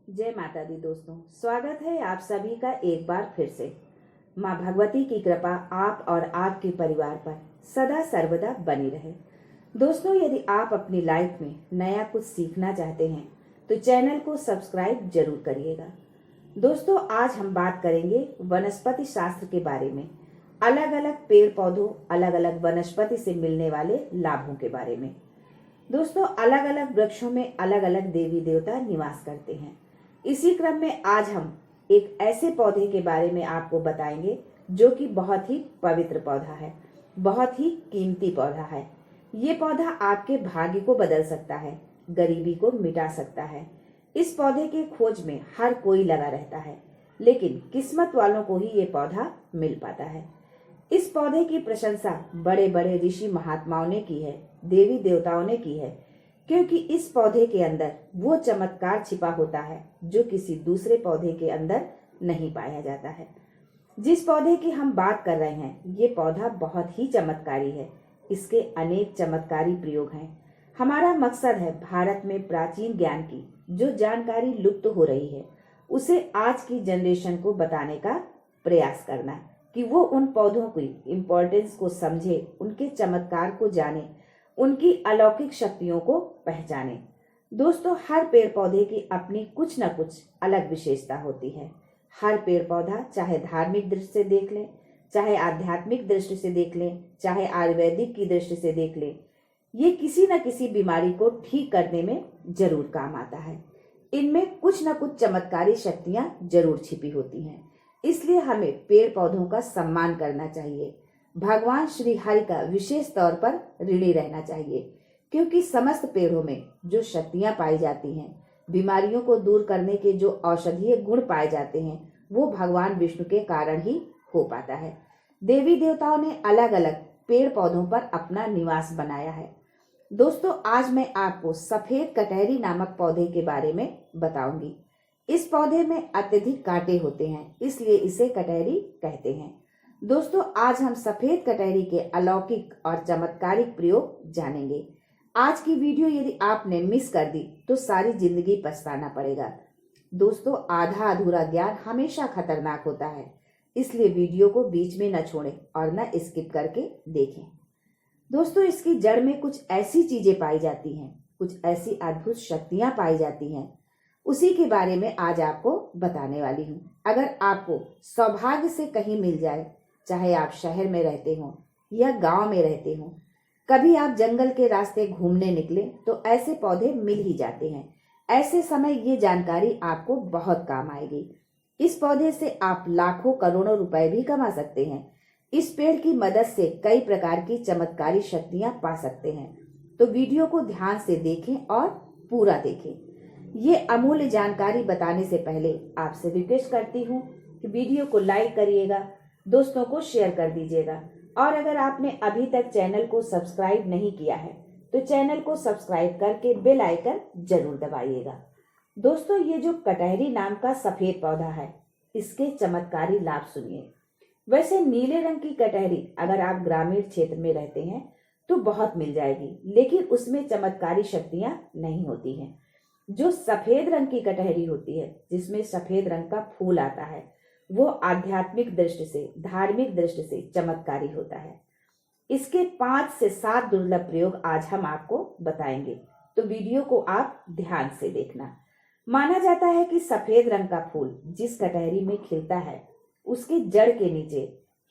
जय माता दी दोस्तों, स्वागत है आप सभी का एक बार फिर से। माँ भगवती की कृपा आप और आपके परिवार पर सदा सर्वदा बनी रहे। दोस्तों, यदि आप अपनी लाइफ में नया कुछ सीखना चाहते हैं तो चैनल को सब्सक्राइब जरूर करिएगा। दोस्तों, आज हम बात करेंगे वनस्पति शास्त्र के बारे में, अलग अलग पेड़ पौधों, अलग अलग वनस्पति से मिलने वाले लाभों के बारे में। दोस्तों, अलग अलग वृक्षों में अलग अलग देवी देवता निवास करते हैं। इसी क्रम में आज हम एक ऐसे पौधे के बारे में आपको बताएंगे जो कि बहुत ही पवित्र पौधा है, बहुत ही कीमती पौधा है। ये पौधा आपके भाग्य को बदल सकता है, गरीबी को मिटा सकता है। इस पौधे के खोज में हर कोई लगा रहता है, लेकिन किस्मत वालों को ही ये पौधा मिल पाता है। इस पौधे की प्रशंसा बड़े बड़े ऋषि महात्माओं ने की है, देवी देवताओं ने की है, क्योंकि इस पौधे के अंदर वो चमत्कार छिपा होता है जो किसी दूसरे पौधे के अंदर नहीं पाया जाता है। जिस पौधे की हम बात कर रहे हैं, ये पौधा बहुत ही चमत्कारी है। इसके अनेक चमत्कारी प्रयोग हैं। हमारा मकसद है भारत में प्राचीन ज्ञान की जो जानकारी लुप्त हो रही है उसे आज की जनरेशन को बताने का प्रयास करना, कि वो उन पौधों की इम्पोर्टेंस को समझे, उनके चमत्कार को जाने, उनकी अलौकिक शक्तियों को पहचाने। दोस्तों, हर पेड़ पौधे की अपनी कुछ न कुछ अलग विशेषता होती है। हर पेड़ पौधा, चाहे धार्मिक दृष्टि से देख लें, चाहे आध्यात्मिक दृष्टि से देख लें, चाहे आयुर्वेदिक की दृष्टि से देख लें, ये किसी न किसी बीमारी को ठीक करने में जरूर काम आता है। इनमें कुछ न कुछ चमत्कारी शक्तियां जरूर छिपी होती हैं। इसलिए हमें पेड़ पौधों का सम्मान करना चाहिए। भगवान श्री हरि का विशेष तौर पर ऋणी रहना चाहिए, क्योंकि समस्त पेड़ों में जो शक्तियां पाई जाती हैं, बीमारियों को दूर करने के जो औषधीय गुण पाए जाते हैं, वो भगवान विष्णु के कारण ही हो पाता है। देवी देवताओं ने अलग अलग पेड़ पौधों पर अपना निवास बनाया है। दोस्तों, आज मैं आपको सफेद कटहरी नामक पौधे के बारे में बताऊंगी। इस पौधे में अत्यधिक कांटे होते हैं, इसलिए इसे कटहरी कहते हैं। दोस्तों, आज हम सफेद कटहरी के अलौकिक और चमत्कारिक प्रयोग जानेंगे। आज की वीडियो यदि आपने मिस कर दी तो सारी जिंदगी पछताना पड़ेगा। दोस्तों, आधा अधूरा ज्ञान हमेशा खतरनाक होता है, इसलिए वीडियो को बीच में न छोड़ें और न स्किप करके देखें। दोस्तों, इसकी जड़ में कुछ ऐसी चीजें पाई जाती हैं, कुछ ऐसी अद्भुत शक्तियां पाई जाती हैं, उसी के बारे में आज आपको बताने वाली हूँ। अगर आपको सौभाग्य से कहीं मिल जाए, चाहे आप शहर में रहते हो या गांव में रहते हो, कभी आप जंगल के रास्ते घूमने निकले तो ऐसे पौधे मिल ही जाते हैं। ऐसे समय ये जानकारी आपको बहुत काम आएगी। इस पौधे से आप लाखों करोड़ों रुपए भी कमा सकते हैं। इस पेड़ की मदद से कई प्रकार की चमत्कारी शक्तियां पा सकते हैं। तो वीडियो को ध्यान से देखें और पूरा देखें। ये अमूल्य जानकारी बताने से पहले आपसे रिक्वेस्ट करती हूँ कि वीडियो को लाइक करिएगा, दोस्तों को शेयर कर दीजिएगा, और अगर आपने अभी तक चैनल को सब्सक्राइब नहीं किया है तो चैनल को सब्सक्राइब करके बेल आइकन जरूर दबाइएगा। दोस्तों, ये जो कटहरी नाम का सफेद पौधा है, इसके चमत्कारी लाभ सुनिए। वैसे नीले रंग की कटहरी अगर आप ग्रामीण क्षेत्र में रहते हैं तो बहुत मिल जाएगी, लेकिन उसमें चमत्कारी शक्तियां नहीं होती हैं। जो सफेद रंग की कटहरी होती है, जिसमें सफेद रंग का फूल आता है, वो आध्यात्मिक दृष्टि से, धार्मिक दृष्टि से चमत्कारी होता है। इसके 5 से 7 दुर्लभ प्रयोग आज हम आपको बताएंगे, तो वीडियो को आप ध्यान से देखना। माना जाता है कि सफेद रंग का फूल जिस कटहरी में खिलता है, उसके जड़ के नीचे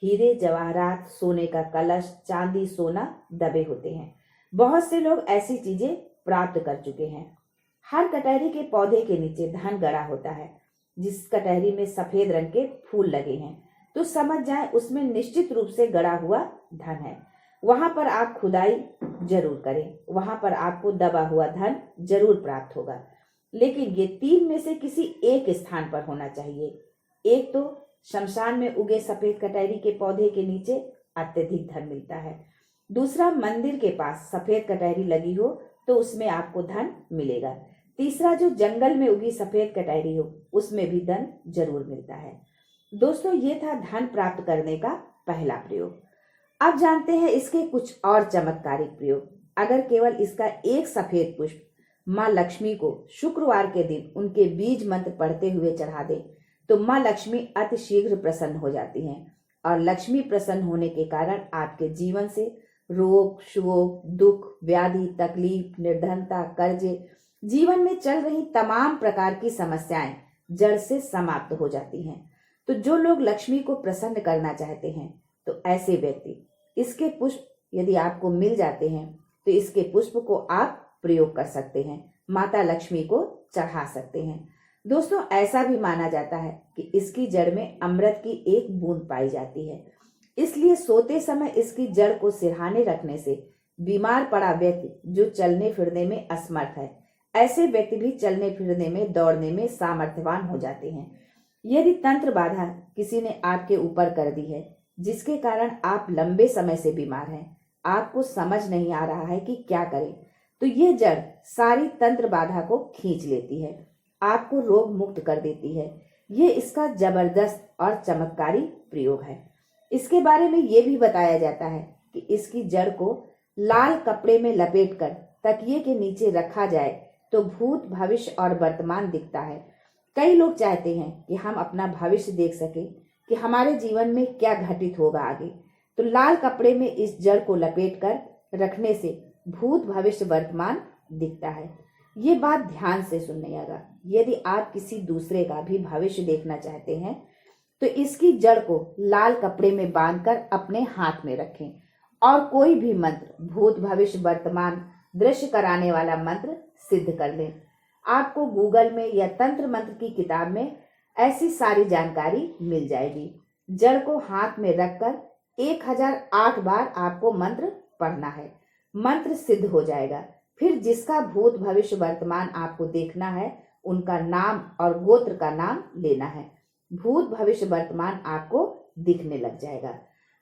हीरे जवाहरात, सोने का कलश, चांदी, सोना दबे होते हैं। बहुत से लोग ऐसी चीजें प्राप्त कर चुके हैं। हर कटहरी के पौधे के नीचे धन गड़ा होता है। जिस कटहरी में सफेद रंग के फूल लगे हैं तो समझ जाएं उसमें निश्चित रूप से गड़ा हुआ धन है। वहां पर आप खुदाई जरूर करें, वहां पर आपको दबा हुआ धन जरूर प्राप्त होगा, लेकिन ये 3 में से किसी एक स्थान पर होना चाहिए। एक तो शमशान में उगे सफेद कटहरी के पौधे के नीचे अत्यधिक धन मिलता है। दूसरा, मंदिर के पास सफेद कटहरी लगी हो तो उसमें आपको धन मिलेगा। तीसरा, जो जंगल में उगी सफेद कटहरी हो उसमें भी धन जरूर मिलता है। दोस्तों, ये था धन प्राप्त करने का पहला प्रयोग। अब जानते हैं इसके कुछ और चमत्कारिक प्रयोग। अगर केवल इसका एक सफेद पुष्प माँ लक्ष्मी को शुक्रवार के दिन उनके बीज मंत्र पढ़ते हुए चढ़ा दें तो माँ लक्ष्मी अति शीघ्र प्रसन्न हो जाती हैं और लक्ष्मी प्रसन्न होने के कारण आपके जीवन से रोग शोक दुख व्याधि तकलीफ निर्धनता कर्जे जीवन में चल रही तमाम प्रकार की समस्याएं जड़ से समाप्त हो जाती हैं। तो जो लोग लक्ष्मी को प्रसन्न करना चाहते हैं तो ऐसे व्यक्ति इसके पुष्प यदि आपको मिल जाते हैं तो इसके पुष्प को आप प्रयोग कर सकते हैं, माता लक्ष्मी को चढ़ा सकते हैं। दोस्तों ऐसा भी माना जाता है कि इसकी जड़ में अमृत की एक बूंद पाई जाती है, इसलिए सोते समय इसकी जड़ को सिरहाने रखने से बीमार पड़ा व्यक्ति जो चलने फिरने में असमर्थ है, ऐसे व्यक्ति भी चलने फिरने में दौड़ने में सामर्थ्यवान हो जाते हैं। यदि तंत्र बाधा किसी ने आपके ऊपर कर दी है जिसके कारण आप लंबे समय से बीमार हैं, आपको समझ नहीं आ रहा है कि क्या करें, तो ये जड़ सारी तंत्र बाधा को खींच लेती है, आपको रोग मुक्त कर देती है। ये इसका जबरदस्त और चमत्कारी प्रयोग है। इसके बारे में ये भी बताया जाता है कि इसकी जड़ को लाल कपड़े में लपेटकर तकिए के नीचे रखा जाए तो भूत भविष्य और वर्तमान दिखता है। कई लोग चाहते हैं कि हम अपना भविष्य देख सके कि हमारे जीवन में क्या घटित होगा आगे, तो लाल कपड़े में इस जड़ को लपेटकर रखने से भूत भविष्य वर्तमान दिखता है। ये बात ध्यान से सुनिएगा। यदि आप किसी दूसरे का भी भविष्य देखना चाहते हैं तो इसकी जड़ को लाल कपड़े में बांधकर अपने हाथ में रखें और कोई भी मंत्र भूत भविष्य वर्तमान दृश्य कराने वाला मंत्र सिद्ध कर लें। आपको गूगल में या तंत्र मंत्र की किताब में ऐसी सारी जानकारी मिल जाएगी। जड़ को हाथ में रखकर 1008 बार आपको मंत्र पढ़ना है, मंत्र सिद्ध हो जाएगा। फिर जिसका भूत भविष्य वर्तमान आपको देखना है उनका नाम और गोत्र का नाम लेना है, भूत भविष्य वर्तमान आपको दिखने लग जाएगा।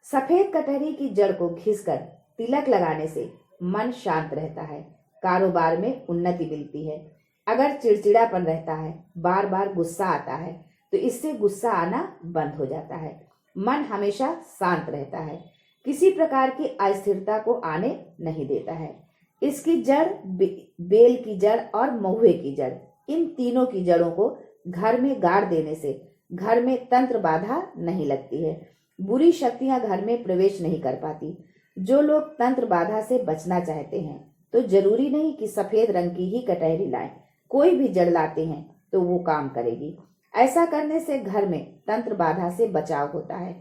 सफेद कटहरी की जड़ को घिसकर तिलक लगाने से मन शांत रहता है, कारोबार में उन्नति मिलती है। अगर चिड़चिड़ापन रहता है, बार बार गुस्सा आता है, तो इससे गुस्सा आना बंद हो जाता है, मन हमेशा शांत रहता है, किसी प्रकार की अस्थिरता को आने नहीं देता है। इसकी जड़ बेल की जड़ और महुए की जड़, इन तीनों की जड़ों को घर में गाड़ देने से घर में तंत्र बाधा नहीं लगती है, बुरी शक्तियां घर में प्रवेश नहीं कर पाती। जो लोग तंत्र बाधा से बचना चाहते हैं तो जरूरी नहीं कि सफेद रंग की ही कटहरी लाएं, कोई भी जड़ लाते हैं तो वो काम करेगी। ऐसा करने से घर में तंत्र बाधा से बचाव होता है,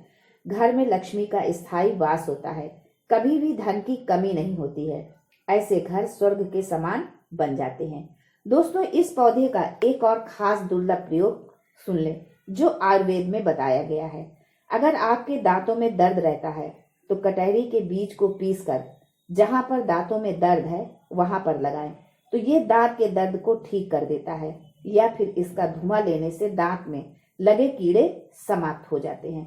घर में लक्ष्मी का स्थायी वास होता है, कभी भी धन की कमी नहीं होती है। ऐसे घर स्वर्ग के समान बन जाते हैं। दोस्तों इस पौधे का एक और खास दुर्लभ प्रयोग सुन लें जो आयुर्वेद में बताया गया है। अगर आपके दांतों में दर्द रहता है तो कटहरी के बीज को पीसकर जहां पर दांतों में दर्द है वहां पर लगाएं तो ये दांत के दर्द को ठीक कर देता है, या फिर इसका धुआं लेने से दांत में लगे कीड़े समाप्त हो जाते हैं।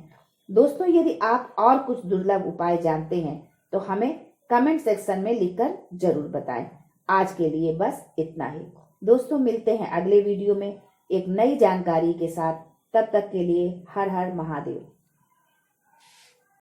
दोस्तों यदि आप और कुछ दुर्लभ उपाय जानते हैं तो हमें कमेंट सेक्शन में लिखकर जरूर बताएं। आज के लिए बस इतना ही। दोस्तों मिलते हैं अगले वीडियो में एक नई जानकारी के साथ, तब तक के लिए हर हर महादेव।